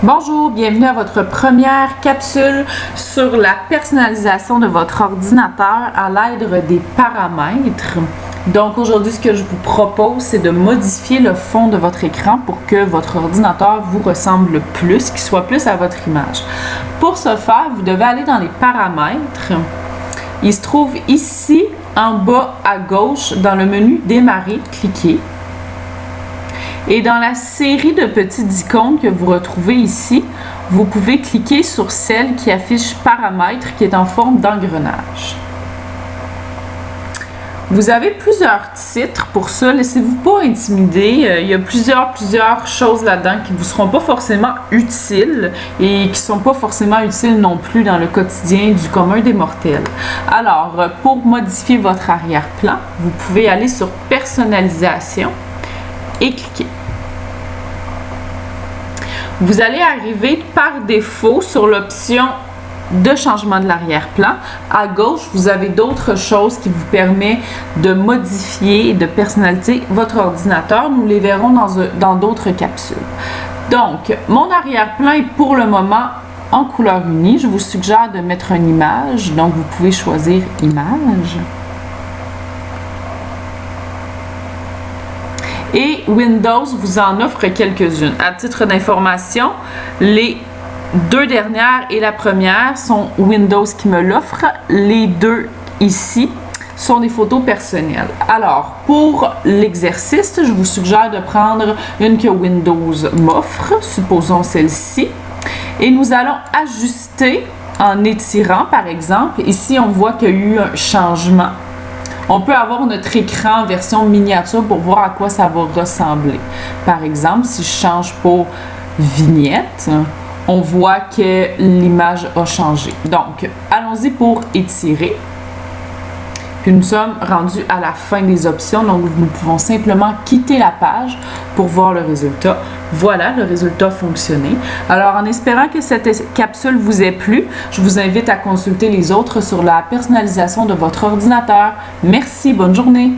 Bonjour, bienvenue à votre première capsule sur la personnalisation de votre ordinateur à l'aide des paramètres. Donc aujourd'hui, ce que je vous propose, c'est de modifier le fond de votre écran pour que votre ordinateur vous ressemble plus, qu'il soit plus à votre image. Pour ce faire, vous devez aller dans les paramètres. Il se trouve ici, en bas à gauche, dans le menu Démarrer, cliquez. Et dans la série de petites icônes que vous retrouvez ici, vous pouvez cliquer sur celle qui affiche paramètres qui est en forme d'engrenage. Vous avez plusieurs titres pour ça, laissez-vous pas intimider. Il y a plusieurs choses là-dedans qui ne vous seront pas forcément utiles et qui ne sont pas forcément utiles non plus dans le quotidien du commun des mortels. Alors, pour modifier votre arrière-plan, vous pouvez aller sur Personnalisation et cliquer. Vous allez arriver par défaut sur l'option de changement de l'arrière-plan. À gauche, vous avez d'autres choses qui vous permettent de modifier et de personnaliser votre ordinateur. Nous les verrons dans d'autres capsules. Donc, mon arrière-plan est pour le moment en couleur unie. Je vous suggère de mettre une image. Donc, vous pouvez choisir Image. Et Windows vous en offre quelques-unes. À titre d'information, les deux dernières et la première sont Windows qui me l'offre. Les deux ici sont des photos personnelles. Alors, pour l'exercice, je vous suggère de prendre une que Windows m'offre, supposons celle-ci. Et nous allons ajuster en étirant, par exemple. Ici, on voit qu'il y a eu un changement. On peut avoir notre écran en version miniature pour voir à quoi ça va ressembler. Par exemple, si je change pour vignette, on voit que l'image a changé. Donc, allons-y pour étirer. Puis nous sommes rendus à la fin des options, donc nous pouvons simplement quitter la page pour voir le résultat. Voilà, le résultat a fonctionné. Alors, en espérant que cette capsule vous ait plu, je vous invite à consulter les autres sur la personnalisation de votre ordinateur. Merci, bonne journée!